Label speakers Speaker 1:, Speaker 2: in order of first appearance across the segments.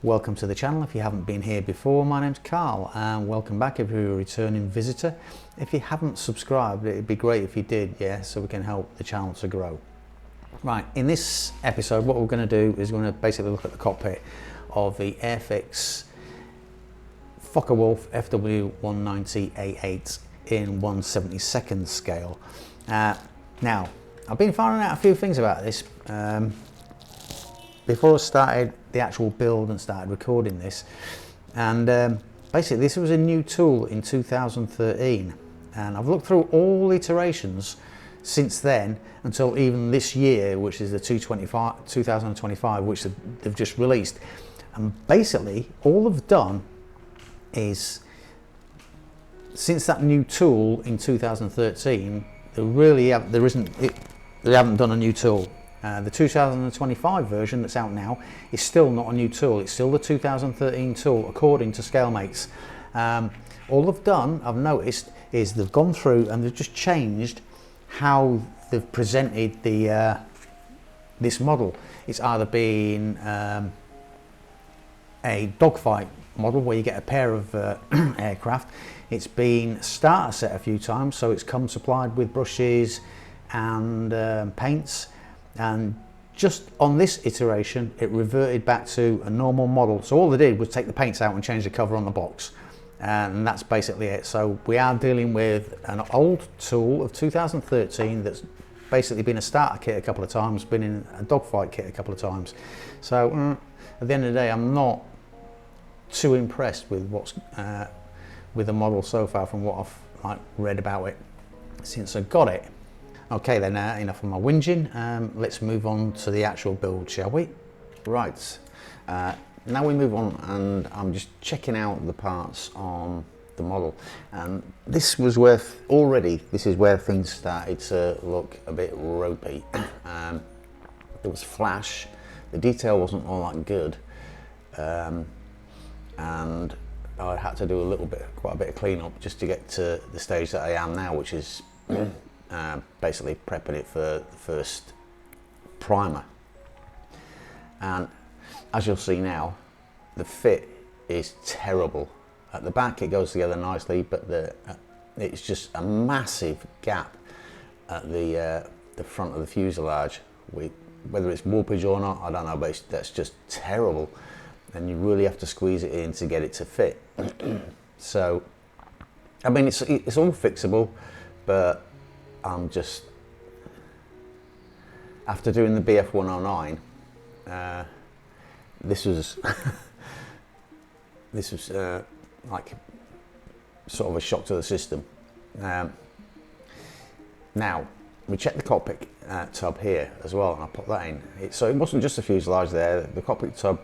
Speaker 1: Welcome to the channel. If you haven't been here before, my name's Carl and welcome back if you're a returning visitor. If you haven't subscribed, it'd be great if you did, yeah, so we can help the channel to grow. Right, in this episode what we're going to do is we're going to basically look at the cockpit of the Airfix Focke Wulf Fw190 A8 in 1/72nd scale. Now, I've been finding out a few things about this. Before I started the actual build and started recording this, and basically this was a new tool in 2013, and I've looked through all iterations since then until even this year, which is the 2025, which they've just released. And basically all they've done is, since that new tool in 2013, they haven't done a new tool. The 2025 version that's out now is still not a new tool. It's still the 2013 tool according to ScaleMates. All they've done, I've noticed, is they've gone through and they've just changed how they've presented the this model. It's either been a dogfight model where you get a pair of aircraft. It's been starter set a few times, so it's come supplied with brushes and paints. And just on this iteration it reverted back to a normal model, so all they did was take the paints out and change the cover on the box, and that's basically it. So we are dealing with an old tool of 2013 that's basically been a starter kit a couple of times, been in a dogfight kit a couple of times. So at the end of the day, I'm not too impressed with what's with the model so far from what I've read about it since I got it. Okay then, enough of my whinging. Let's move on to the actual build, shall we? Right, now we move on, and I'm just checking out the parts on the model, and this is where things started to look a bit ropey. There was flash, the detail wasn't all that good, and I had to do quite a bit of cleanup just to get to the stage that I am now, which is basically prepping it for the first primer. And as you'll see now, the fit is terrible. At the back it goes together nicely, but it's just a massive gap at the front of the fuselage. Whether it's warpage or not, I don't know, but that's just terrible, and you really have to squeeze it in to get it to fit. So I mean, it's all fixable, but I'm just, after doing the BF109, this was like sort of a shock to the system. Now we checked the cockpit tub here as well, and I put that in. So it wasn't just the fuselage there, the cockpit tub,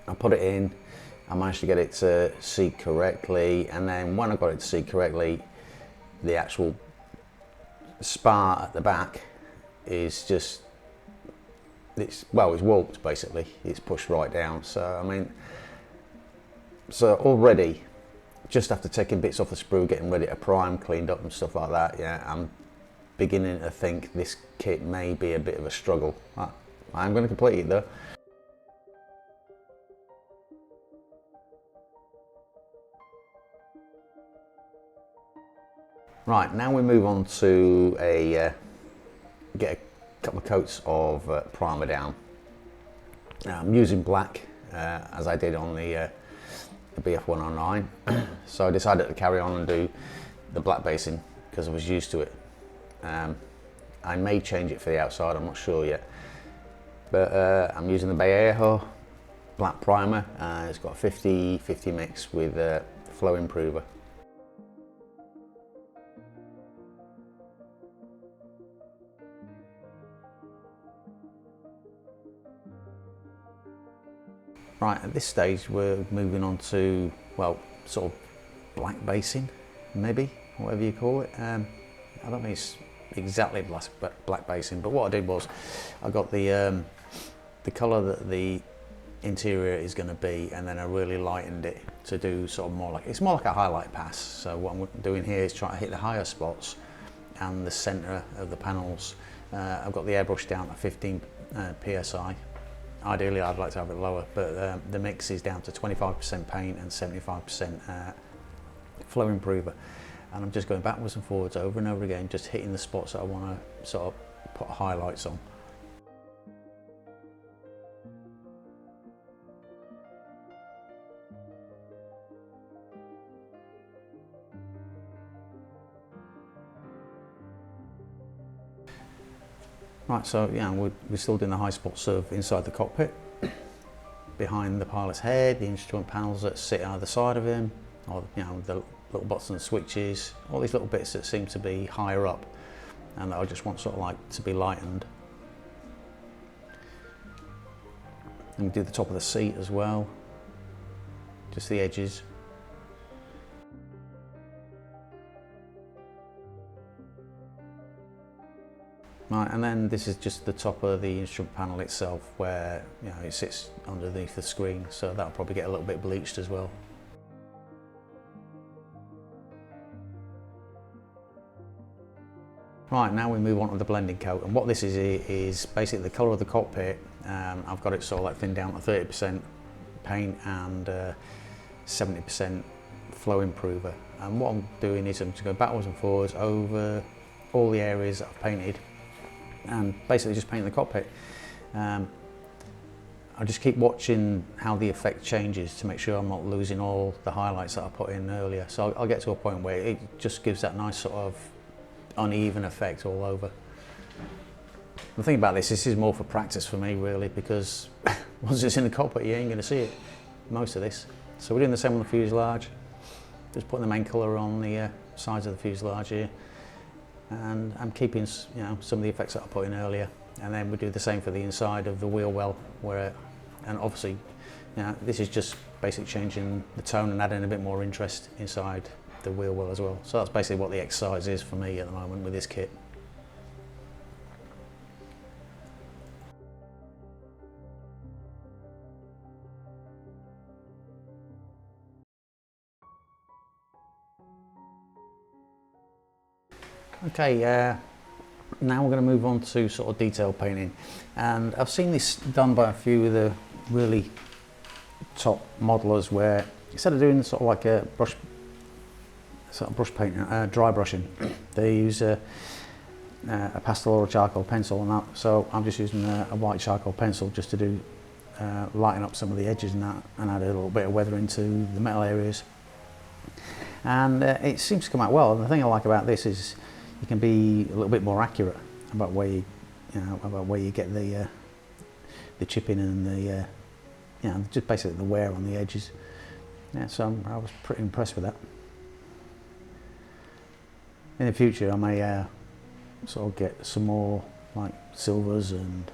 Speaker 1: I put it in, I managed to get it to seat correctly, and then when I got it to seat correctly, the actual spar at the back is just, it's warped basically. It's pushed right down. So I mean, so already, just after taking bits off the sprue, getting ready to prime, cleaned up and stuff like that, yeah, I'm beginning to think this kit may be a bit of a struggle. I'm going to complete it though. Right, now we move on to get a couple of coats of primer down. I'm using black as I did on the BF109, so I decided to carry on and do the black basing because I was used to it. I may change it for the outside, I'm not sure yet, but I'm using the Bayejo black primer. It's got a 50-50 mix with flow improver. Right, at this stage we're moving on to, well, sort of black basing, maybe, whatever you call it. I don't think it's exactly black basing, but what I did was I got the colour that the interior is going to be, and then I really lightened it to do sort of it's more like a highlight pass. So what I'm doing here is trying to hit the higher spots and the centre of the panels. I've got the airbrush down to 15 psi. ideally I'd like to have it lower, but the mix is down to 25% paint and 75% flow improver. And I'm just going backwards and forwards over and over again, just hitting the spots that I want to sort of put highlights on. Right, so yeah, we're still doing the high spots of inside the cockpit, behind the pilot's head, the instrument panels that sit either side of him, or the little buttons and switches, all these little bits that seem to be higher up and that I just want sort of like to be lightened. And we do the top of the seat as well, just the edges. Right, and then this is just the top of the instrument panel itself, where it sits underneath the screen, so that'll probably get a little bit bleached as well. Right, now we move on to the blending coat, and what this is basically the colour of the cockpit. I've got it sort of like thinned down to 30% paint and 70% flow improver. And what I'm doing is I'm just going backwards and forwards over all the areas that I've painted, and basically just painting the cockpit. I just keep watching how the effect changes to make sure I'm not losing all the highlights that I put in earlier. So I'll get to a point where it just gives that nice sort of uneven effect all over. The thing about this is more for practice for me really, because once it's in the cockpit you ain't going to see it, most of this. So we're doing the same on the fuselage, just putting the main colour on the sides of the fuselage here, and I'm keeping some of the effects that I put in earlier, and then we do the same for the inside of the wheel well, and obviously this is just basically changing the tone and adding a bit more interest inside the wheel well as well. So that's basically what the exercise is for me at the moment with this kit. Okay, now we're going to move on to sort of detail painting, and I've seen this done by a few of the really top modelers, where instead of doing sort of like a brush painting, dry brushing, they use a pastel or a charcoal pencil and that. So I'm just using a white charcoal pencil just to do lighten up some of the edges and that, and add a little bit of weathering to the metal areas. And it seems to come out well. And the thing I like about this is you can be a little bit more accurate about where you get the chipping and the just basically the wear on the edges. Yeah, so I was pretty impressed with that. In the future I may sort of get some more like silvers and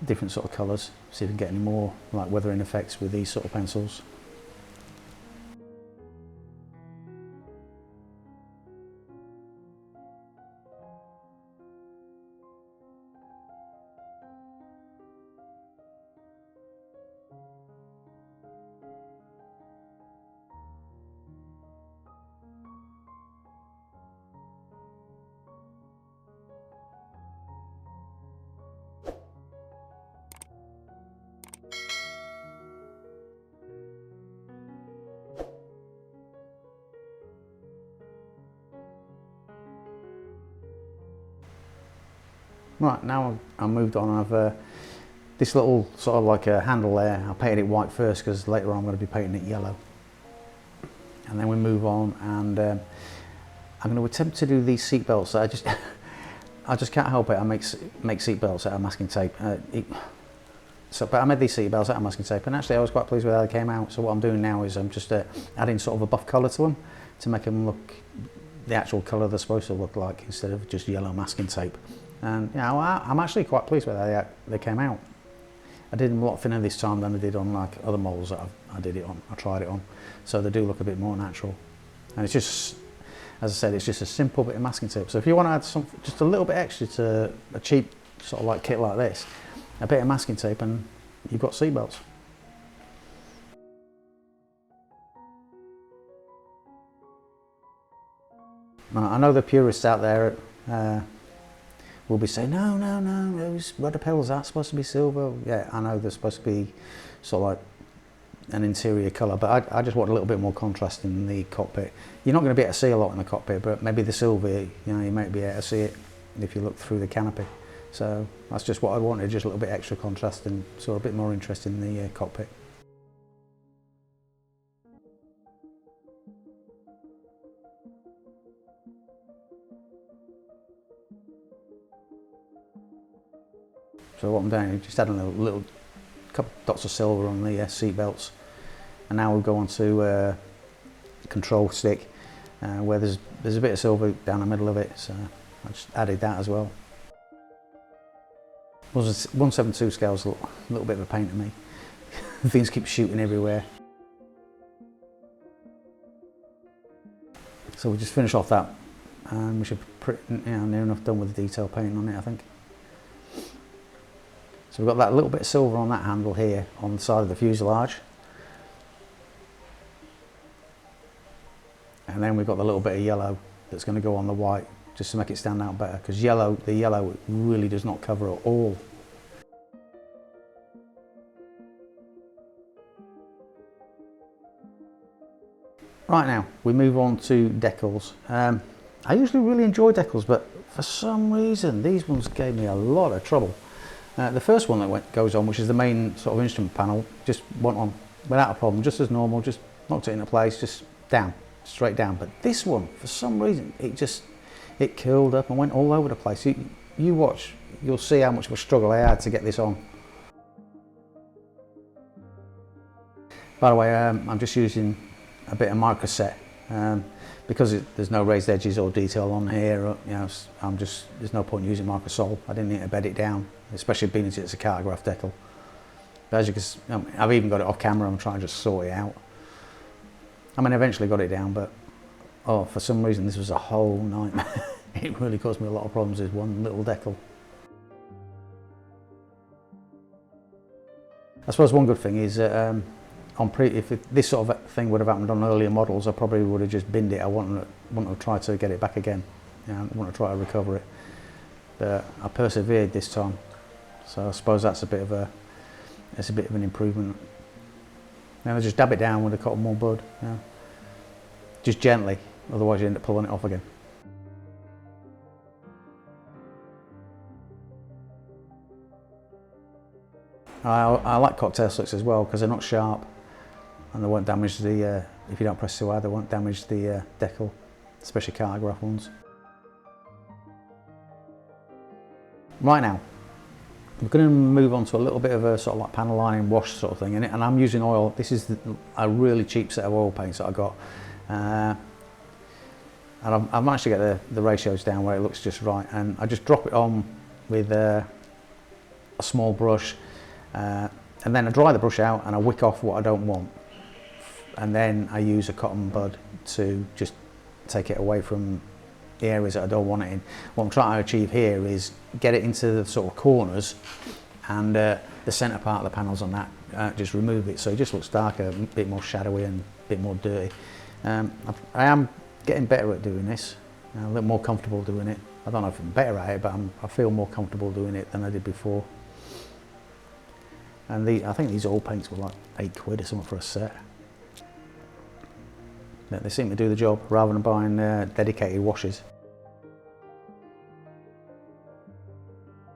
Speaker 1: different sort of colours, see if we can get any more like weathering effects with these sort of pencils. Right, now I've moved on. I've this little sort of like a handle there, I painted it white first because later on I'm going to be painting it yellow. And then we move on, and I'm going to attempt to do these seat belts. I just can't help it. I make seat belts out of masking tape. But I made these seat belts out of masking tape, and actually I was quite pleased with how they came out. So what I'm doing now is I'm just adding sort of a buff colour to them to make them look the actual colour they're supposed to look like, instead of just yellow masking tape. And I'm actually quite pleased with how they came out. I did them a lot thinner this time than I did on like other models that I tried it on, so they do look a bit more natural. And it's just, as I said, it's just a simple bit of masking tape. So if you want to add just a little bit extra to a cheap sort of like kit like this, a bit of masking tape and you've got seat belts. I know the purists out there will be saying, no, no, no, those rudder pedals are supposed to be silver. Yeah, I know they're supposed to be sort of like an interior colour, but I just want a little bit more contrast in the cockpit. You're not going to be able to see a lot in the cockpit, but maybe the silver, you know, you might be able to see it if you look through the canopy. So that's just what I wanted, just a little bit extra contrast and sort of a bit more interest in the cockpit. So what I'm doing is just adding a little couple dots of silver on the seat belts, and now we'll go on to the control stick where there's a bit of silver down the middle of it, so I just added that as well. 172 scale's a little bit of a pain to me. Things keep shooting everywhere. So we'll just finish off that, and we should be near enough done with the detail painting on it, I think. So we've got that little bit of silver on that handle here on the side of the fuselage. And then we've got the little bit of yellow that's going to go on the white, just to make it stand out better, because the yellow really does not cover at all. Right, now we move on to decals. I usually really enjoy decals, but for some reason these ones gave me a lot of trouble. The first one that goes on, which is the main sort of instrument panel, just went on without a problem, just as normal, just knocked it into place, just down, straight down. But this one, for some reason, it curled up and went all over the place. You watch, you'll see how much of a struggle I had to get this on. By the way, I'm just using a bit of microset because there's no raised edges or detail on here. You know, there's no point using microsol. I didn't need to bed it down, especially being as it's a cartograph decal. But as you can see, I've even got it off camera. I'm trying to just sort it out. I mean, I eventually got it down, but for some reason this was a whole nightmare. It really caused me a lot of problems with one little decal. I suppose one good thing is that if this sort of thing would have happened on earlier models, I probably would have just binned it. I wouldn't have tried to get it back again. You know, I wouldn't have tried to recover it. But I persevered this time, so I suppose that's a bit of an improvement. Now just dab it down with a cotton wool bud, you know, just gently, otherwise you end up pulling it off again. I like cocktail slicks as well because they're not sharp and they won't damage the, if you don't press too hard, they won't damage the decal, especially cartograph ones. Right now, we're going to move on to a little bit of a sort of like panel lining wash sort of thing in it, and I'm using oil. This is a really cheap set of oil paints that I got, and I've managed to get the ratios down where it looks just right, and I just drop it on with a small brush, and then I dry the brush out and I wick off what I don't want, and then I use a cotton bud to just take it away from the areas that I don't want it in. What I'm trying to achieve here is get it into the sort of corners and the centre part of the panels on that, just remove it so it just looks darker, a bit more shadowy and a bit more dirty. I am getting better at doing this, a little more comfortable doing it. I don't know if I'm better at it, but I feel more comfortable doing it than I did before. And I think these oil paints were like £8 or something for a set. But they seem to do the job rather than buying dedicated washes.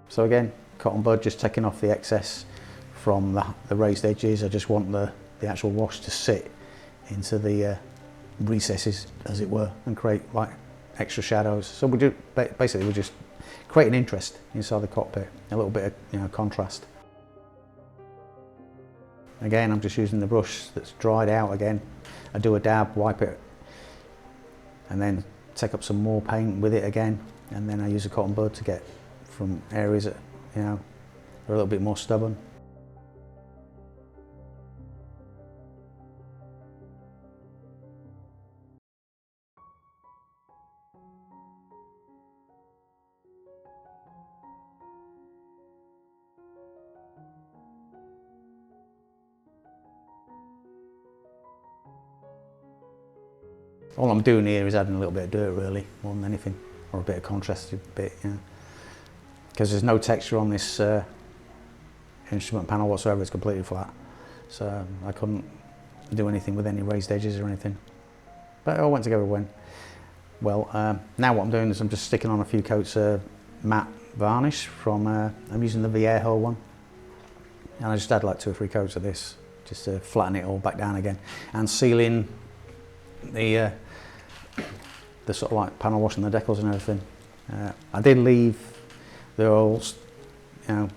Speaker 1: So again, cotton bud, just taking off the excess from the raised edges. I just want the actual wash to sit into the recesses, as it were, and create like extra shadows. So basically we're just creating interest inside the cockpit, a little bit of contrast. Again, I'm just using the brush that's dried out again. I do a dab, wipe it, and then take up some more paint with it again, and then I use a cotton bud to get from areas that, are a little bit more stubborn. All I'm doing here is adding a little bit of dirt really, more than anything, or a bit of contrasted bit, because there's no texture on this instrument panel whatsoever. It's completely flat, so I couldn't do anything with any raised edges or anything, but it all went together well. Now what I'm doing is I'm just sticking on a few coats of matte varnish from I'm using the Viejo one, and I just add like 2 or 3 coats of this just to flatten it all back down again, and sealing the sort of like panel washing the decals and everything. I did leave the oils, you know,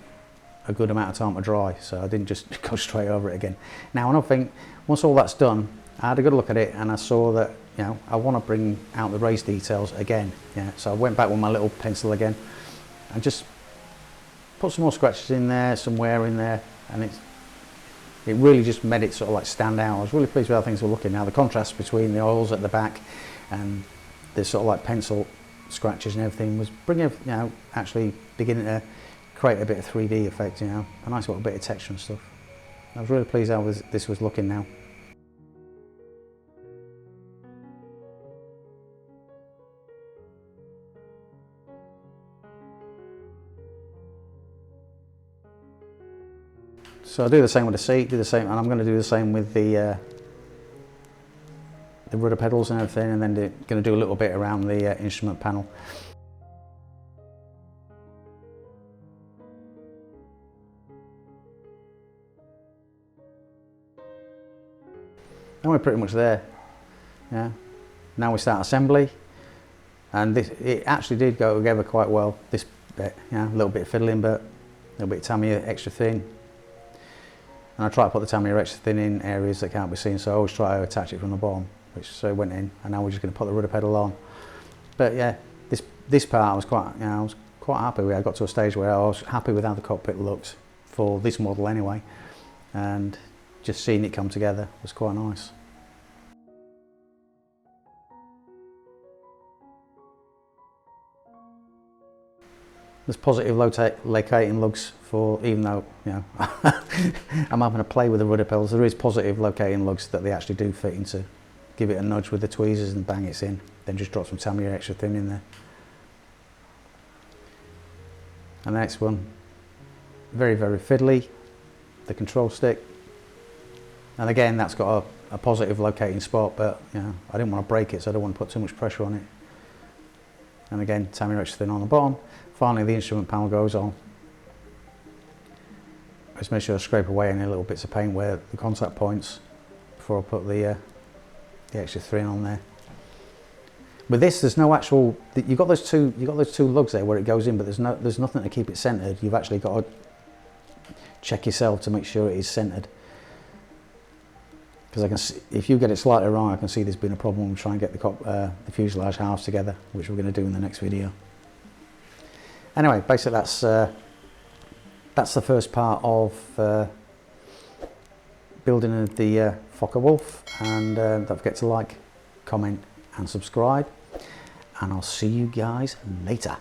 Speaker 1: a good amount of time to dry, so I didn't just go straight over it again. Now another thing, once all that's done, I had a good look at it and I saw that, you know, I want to bring out the raised details again. Yeah, so I went back with my little pencil again and just put some more scratches in there, some wear in there, and it really just made it sort of like stand out. I was really pleased with how things were looking. Now the contrast between the oils at the back and the sort of like pencil scratches and everything was bringing, you know, actually beginning to create a bit of 3D effect, you know, a nice little bit of texture and stuff. I was really pleased how this was looking now. So I do the same with the seat, do the same, and I'm going to do the same with the rudder pedals and everything, and then going to do a little bit around the instrument panel. And we're pretty much there. Yeah. Now we start assembly, and it actually did go together quite well. This bit, yeah, a little bit of fiddling, but a little bit of Tamiya extra thin. And I try to put the Tamiya extra thin in areas that can't be seen, so I always try to attach it from the bottom, which so it went in. And now we're just going to put the rudder pedal on. But yeah, this part I was quite happy with. I got to a stage where I was happy with how the cockpit looks for this model anyway, and just seeing it come together was quite nice. There's positive locating lugs for, even though, you know, I'm having to play with the rudder pedals, there is positive locating lugs that they actually do fit into. Give it a nudge with the tweezers and bang it's in, then just drop some Tamiya extra thin in there. And the next one, very, very fiddly, the control stick. And again, that's got a positive locating spot, but you know, I didn't want to break it, so I don't want to put too much pressure on it. And again, Tamiya extra thin on the bottom. Finally, the instrument panel goes on. Just make sure I scrape away any little bits of paint where the contact points before I put the extra thin on there. With this, there's no actual. You've got those two lugs there where it goes in, but there's nothing to keep it centered. You've actually got to check yourself to make sure it is centered. Because I can see, if you get it slightly wrong, I can see there's been a problem with trying to get the fuselage halves together, which we're going to do in the next video. Anyway, basically that's the first part of building the Focke Wulf, and don't forget to like, comment and subscribe, and I'll see you guys later.